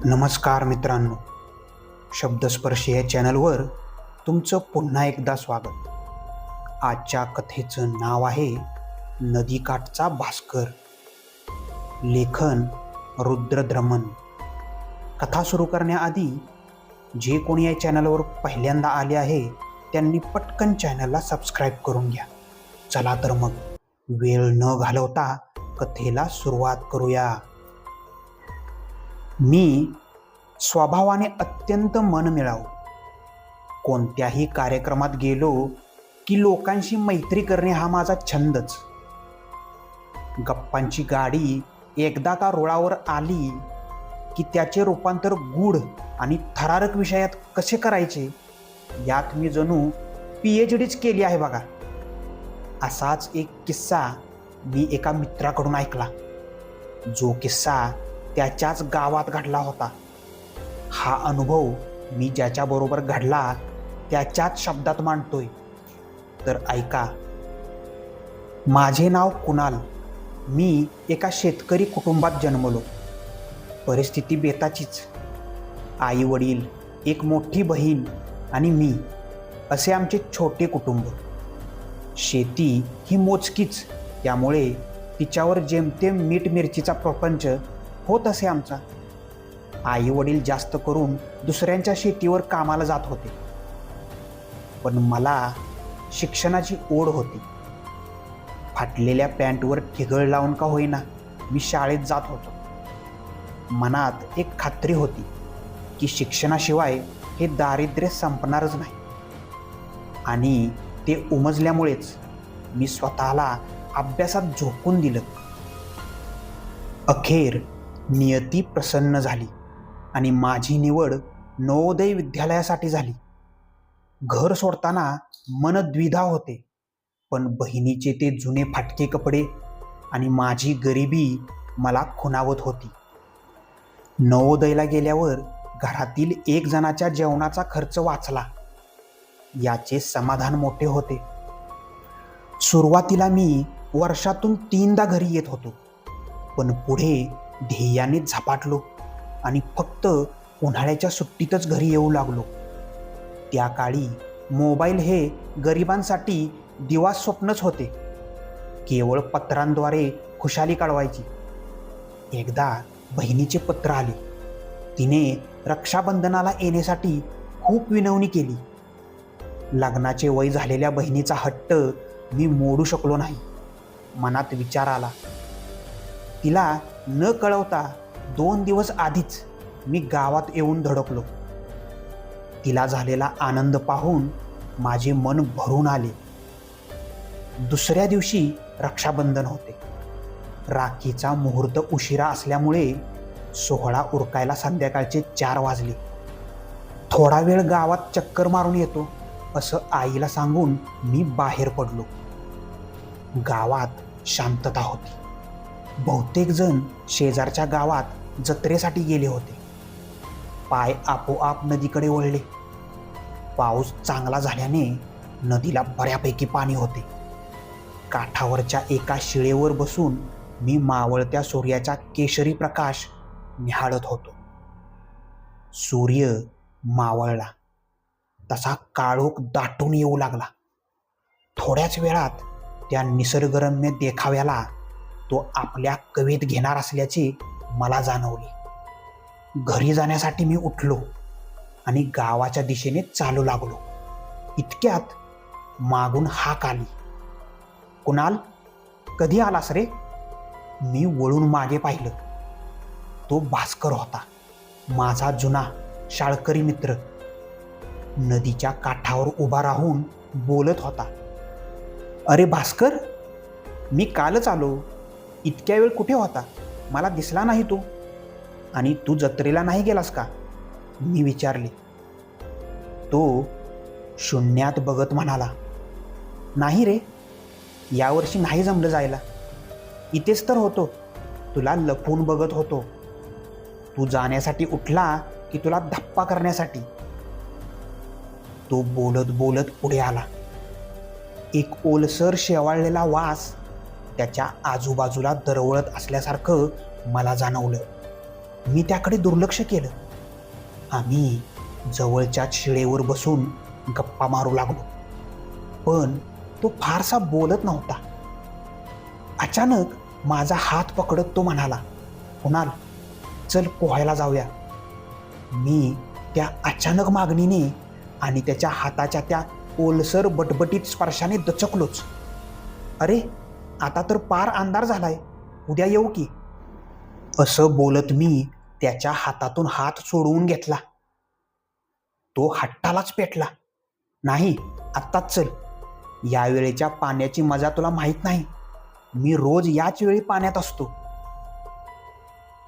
नमस्कार मित्रांनो, शब्दस्पर्श या चॅनलवर तुमचं पुन्हा एकदा स्वागत. आजच्या कथेचं नाव आहे नदीकाठचा भास्कर. लेखन रुद्रद्रमन. कथा सुरू करण्याआधी जे कोणी या चॅनलवर पहिल्यांदा आले आहे त्यांनी पटकन चॅनलला सबस्क्राईब करून घ्या. चला तर मग वेळ न घालवता कथेला सुरुवात करूया. मी स्वभावाने अत्यंत मनमिळाऊ. कोणत्याही कार्यक्रमात गेलो की लोकांशी मैत्री करणे हा माझा छंदच. गप्पांची गाडी एकदा का रुळावर आली की त्याचे रूपांतर गूढ आणि थरारक विषयात कसे करायचे यात मी जणू PhDच केली आहे बघा. असाच एक किस्सा मी एका मित्राकडून ऐकला. जो किस्सा त्याच्याच गावात घडला होता. हा अनुभव मी ज्याच्याबरोबर घडला त्याच्याच शब्दात मांडतोय, तर ऐका. माझे नाव कुणाल. मी एका शेतकरी कुटुंबात जन्मलो. परिस्थिती बेताचीच. आई वडील, एक मोठी बहीण आणि मी असे आमचे छोटे कुटुंब. शेती ही मोजकीच, त्यामुळे तिच्यावर जेमतेम मीठ मिरचीचा प्रपंच होत असे आमचा. आई वडील जास्त करून दुसऱ्यांच्या शेतीवर कामाला जात होते, पण मला शिक्षणाची ओढ होती. फाटलेल्या पॅन्टवर ठिगळ लावून का होईना मी शाळेत जात होतो. मनात एक खात्री होती की शिक्षणाशिवाय हे दारिद्र्य संपणारच नाही, आणि ते उमजल्यामुळेच मी स्वतःला अभ्यासात झोकून दिलं. अखेर नियती प्रसन्न झाली आणि माझी निवड नवोदय विद्यालयासाठी झाली. घर सोडताना मन द्विधा होते, पण बहिणीचे ते जुने फाटके कपडे आणि माझी गरिबी मला खुणावत होती. नवोदयला गेल्यावर घरातील एक जणाच्या जेवणाचा खर्च वाचला याचे समाधान मोठे होते. सुरुवातीला मी वर्षातून 3दा घरी येत होतो, पण पुढे ध्येयाने झपाटलो आणि फक्त उन्हाळ्याच्या सुट्टीतच घरी येऊ लागलो. त्या काळी मोबाईल हे गरिबांसाठी दिवा स्वप्नच होते. केवळ पत्रांद्वारे खुशाली कळवायची. एकदा बहिणीचे पत्र आले. तिने रक्षाबंधनाला येण्यासाठी खूप विनवणी केली. लग्नाचे वय झालेल्या बहिणीचा हट्ट मी मोडू शकलो नाही. मनात विचार आला. तिला न कळवता 2 दिवस आधीच मी गावात येऊन धडकलो. तिला झालेला आनंद पाहून माझे मन भरून आले. दुसऱ्या दिवशी रक्षाबंधन होते. राखीचा मुहूर्त उशिरा असल्यामुळे सोहळा उरकायला संध्याकाळचे 4 वाजले. थोडा वेळ गावात चक्कर मारून येतो असं आईला सांगून मी बाहेर पडलो. गावात शांतता होती. बहुतेक जण शेजारच्या गावात जत्रेसाठी गेले होते. पाय आपोआप नदीकडे वळले. पाऊस चांगला झाल्याने नदीला बऱ्यापैकी पाणी होते. काठावरच्या एका शिळेवर बसून मी मावळत्या सूर्याचा केशरी प्रकाश निहाळत होतो. सूर्य मावळला तसा काळोख दाटून येऊ लागला. थोड्याच वेळात त्या निसर्गरम्य देखाव्याला तो आपल्या कवेत घेणार असल्याचे मला जाणवले. घरी जाण्यासाठी मी उठलो आणि गावाच्या दिशेने चालू लागलो. इतक्यात मागून हाक आली. कुणाल, कधी आलास रे? मी वळून मागे पाहिलं. तो भास्कर होता, माझा जुना शाळकरी मित्र. नदीच्या काठावर उभा राहून बोलत होता. अरे भास्कर, मी कालच आलो. इतक्या वेळ कुठे होता? मला दिसला नाही तू. आणि तू जत्रेला नाही गेलास का? मी विचारले. तो शून्यात बघत म्हणाला, नाही रे, यावर्षी नाही जमलं जायला. इथेच तर होतो, तुला लपून बघत होतो. तू जाण्यासाठी उठला की तुला धप्पा करण्यासाठी. तो बोलत बोलत पुढे आला. एक ओलसर शेवाळलेला वास त्याच्या आजूबाजूला दरवळत असल्यासारखं मला जाणवलं. मी त्याकडे दुर्लक्ष केलं. आम्ही जवळच्या शिळेवर बसून गप्पा मारू लागलो, पण तो फारसा बोलत नव्हता. अचानक माझा हात पकडत तो म्हणाला, कुणाल, चल पोहायला जाऊया. मी त्या अचानक मागणीने आणि त्याच्या हाताच्या त्या ओलसर बटबटीत स्पर्शाने दचकलोच. अरे, आता तर पार अंधार झालाय, उद्या येऊ की? असं बोलत मी त्याच्या हातातून हात सोडवून घेतला. तो हट्टालाच पेटला. नाही, आत्ताच चल. या वेळेच्या पाण्याची मजा तुला माहीत नाही. मी रोज याच वेळी पाण्यात असतो.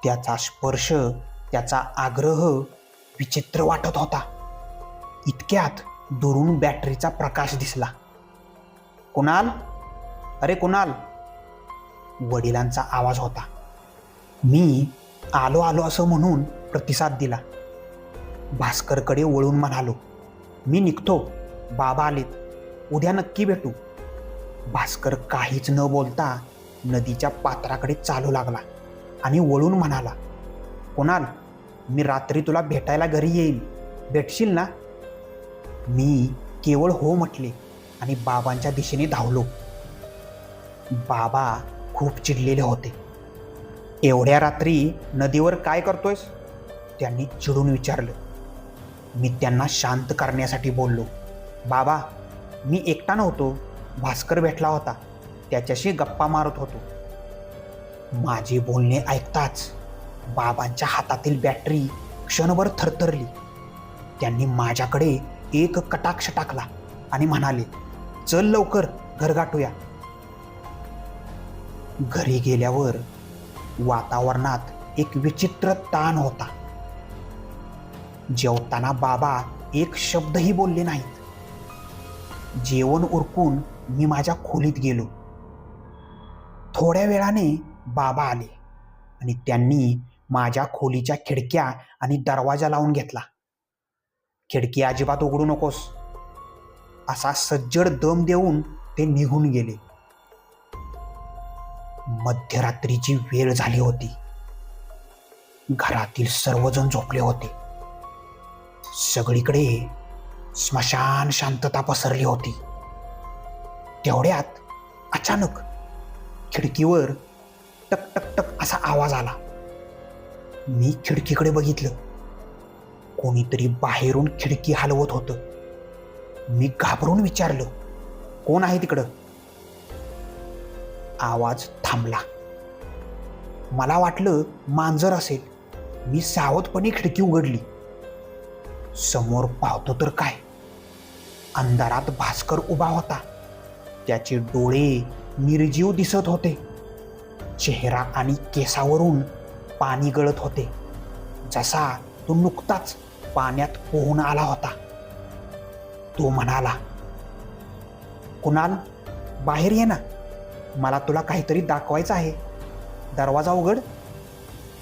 त्याचा स्पर्श, त्याचा आग्रह विचित्र वाटत होता. इतक्यात दुरून बॅटरीचा प्रकाश दिसला. कुणाल, अरे कुणाल, वडिलांचा आवाज होता. मी आलो आलो असं म्हणून प्रतिसाद दिला. भास्करकडे वळून म्हणालो, मी निघतो, बाबा आलेत, उद्या नक्की भेटू. भास्कर काहीच न बोलता नदीच्या पात्राकडे चालू लागला आणि वळून म्हणाला, कुणाल, मी रात्री तुला भेटायला घरी येईन, भेटशील ना? मी केवळ हो म्हटले आणि बाबांच्या दिशेने धावलो. बाबा खूप चिडलेले होते. एवढ्या रात्री नदीवर काय करतोयस? त्यांनी चिडून विचारलं. मी त्यांना शांत करण्यासाठी बोललो, बाबा, मी एकटा नव्हतो, भास्कर भेटला होता, त्याच्याशी गप्पा मारत होतो. माझे बोलणे ऐकताच बाबांच्या हातातील बॅटरी क्षणभर थरथरली. त्यांनी माझ्याकडे एक कटाक्ष टाकला आणि म्हणाले, चल लवकर, घर गाठूया. घरी गेल्यावर वातावरणात एक विचित्र ताण होता. जेवताना बाबा एक शब्दही बोलले नाहीत. जेवण उरकून मी माझ्या खोलीत गेलो. थोड्या वेळाने बाबा आले आणि त्यांनी माझ्या खोलीच्या खिडक्या आणि दरवाजा लावून घेतला. खिडकी अजिबात उघडू नकोस, असा सज्जड दम देऊन ते निघून गेले. मध्यरात्रीची वेळ झाली होती. घरातील सर्वजण झोपले होते. सगळीकडे स्मशान शांतता पसरली होती. तेवढ्यात अचानक खिडकीवर टक टक टक असा आवाज आला. मी खिडकीकडे बघितलं. कोणीतरी बाहेरून खिडकी हलवत होतं. मी घाबरून विचारलं, कोण आहे तिकडं? आवाज थांबला. मला वाटलं मांजर असेल. मी सावधपणे खिडकी उघडली. समोर पाहतो तर काय, अंधारात भास्कर उभा होता. त्याचे डोळे निर्जीव दिसत होते. चेहरा आणि केसावरून पाणी गळत होते, जसा तो नुकताच पाण्यात पोहून आला होता. तो म्हणाला, कुणाल, बाहेर ये ना, मला तुला काहीतरी दाखवायचं आहे. दरवाजा उघड.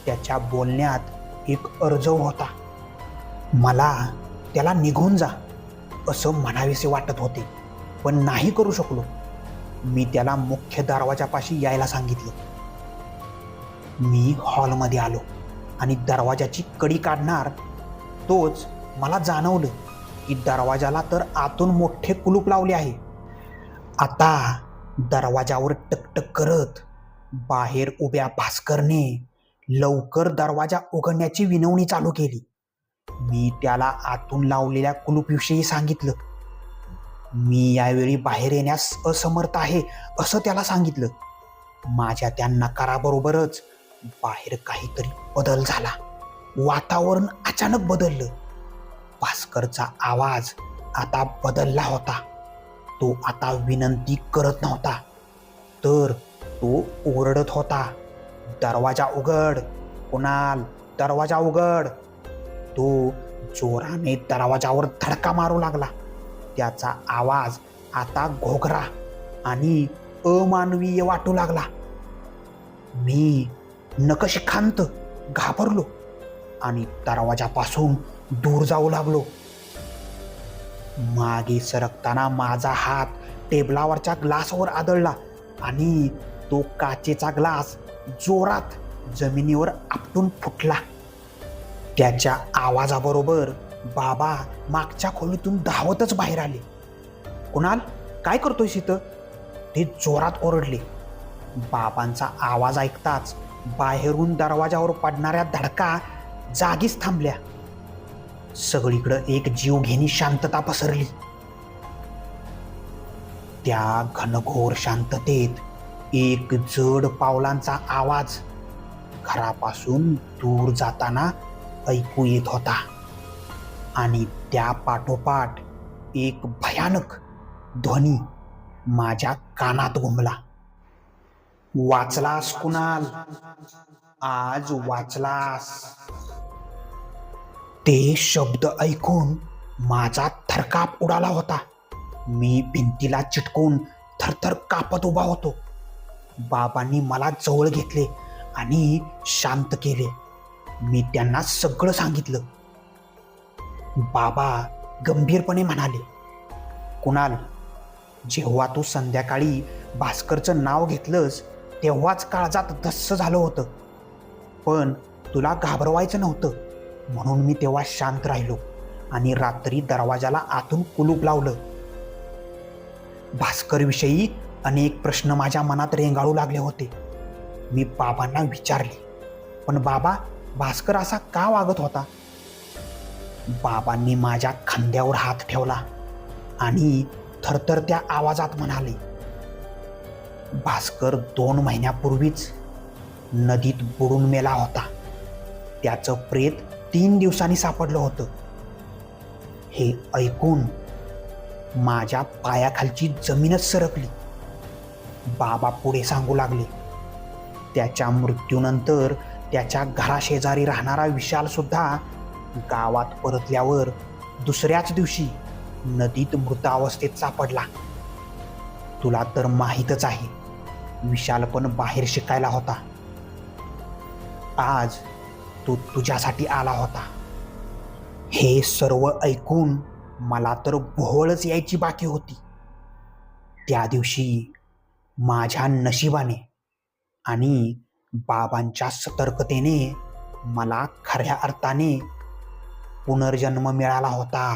त्याच्या बोलण्यात एक अर्जव होता. मला त्याला निघून जा असं म्हणावेसे वाटत होते, पण नाही करू शकलो. मी त्याला मुख्य दरवाजापाशी यायला सांगितलं. मी हॉलमध्ये आलो आणि दरवाजाची कडी काढणार तोच मला जाणवलं की दरवाजाला तर आतून मोठे कुलूप लावले आहे. आता दरवाजावर टकटक करत बाहेर उभ्या भास्करने लवकर दरवाजा उघडण्याची विनवणी चालू केली. मी त्याला आतून लावलेल्या कुलूपविषयी सांगितलं. मी यावेळी बाहेर येण्यास असमर्थ आहे असं त्याला सांगितलं. माझ्या त्या नकाराबरोबरच बाहेर काहीतरी बदल झाला. वातावरण अचानक बदललं. भास्करचा आवाज आता बदलला होता. तो आता विनंती करत नव्हता, तर तो ओरडत होता, दरवाजा उघड कुणाल, दरवाजा उघड. तो जोराने दरवाजावर धडका मारू लागला. त्याचा आवाज आता घोगरा आणि अमानवीय वाटू लागला. मी नकशिखांत घाबरलो आणि दरवाजापासून दूर जाऊ लागलो. मागे सरकताना माझा हात टेबलावरच्या ग्लासवर आदळला आणि तो काचेचा ग्लास जोरात जमिनीवर आपटून फुटला. त्याच्या आवाजाबरोबर बाबा मागच्या खोलीतून धावतच बाहेर आले. कुणाल, काय करतोयस इथं? ते जोरात ओरडले. बाबांचा आवाज ऐकताच बाहेरून दरवाजावर पडणाऱ्या धडका जागीच थांबल्या. सगळीकडं एक जीवघेणी शांतता पसरली. त्या घनघोर शांततेत एक जड पावलांचा आवाज घरापासून दूर जाताना ऐकू येत होता आणि त्या पाठोपाठ एक भयानक ध्वनी माझ्या कानात घुमला. वाचलास कुणाल, आज वाचलास. ते शब्द ऐकून माझा थरकाप उडाला होता. मी भिंतीला चिटकून थरथर कापत उभा होतो. बाबांनी मला जवळ घेतले आणि शांत केले. मी त्यांना सगळं सांगितलं. बाबा गंभीरपणे म्हणाले, कुणाल, जेव्हा तू संध्याकाळी भास्करचं नाव घेतलंस तेव्हाच काळजात धस्स झालं होतं. पण तुला घाबरवायचं नव्हतं म्हणून मी तेव्हा शांत राहिलो आणि रात्री दरवाजाला आतून कुलूप लावलं. भास्करविषयी अनेक प्रश्न माझ्या मनात रेंगाळू लागले होते. मी बाबांना विचारले, पण बाबा, भास्कर असा का वागत होता? बाबांनी माझ्या खांद्यावर हात ठेवला आणि थरथरत्या आवाजात म्हणाले, भास्कर 2 महिन्यापूर्वीच नदीत बुडून मेला होता. त्याचं प्रेत 3 दिवसांनी सापडलं होतं. हे ऐकून माझ्या पायाखालची जमीनच सरकली. बाबा पुढे सांगू लागले, त्याच्या मृत्यूनंतर त्याच्या घराशेजारी राहणारा विशाल सुद्धा गावात परतल्यावर दुसऱ्याच दिवशी नदीत मृतावस्थेत सापडला. तुला तर माहीतच आहे, विशाल पण बाहेर शिकायला होता. आज तो तुझ्यासाठी आला होता. हे सर्व ऐकून मला तर भोवळच यायची बाकी होती. त्या दिवशी माझ्या नशिबाने आणि बाबांच्या सतर्कतेने मला खऱ्या अर्थाने पुनर्जन्म मिळाला होता.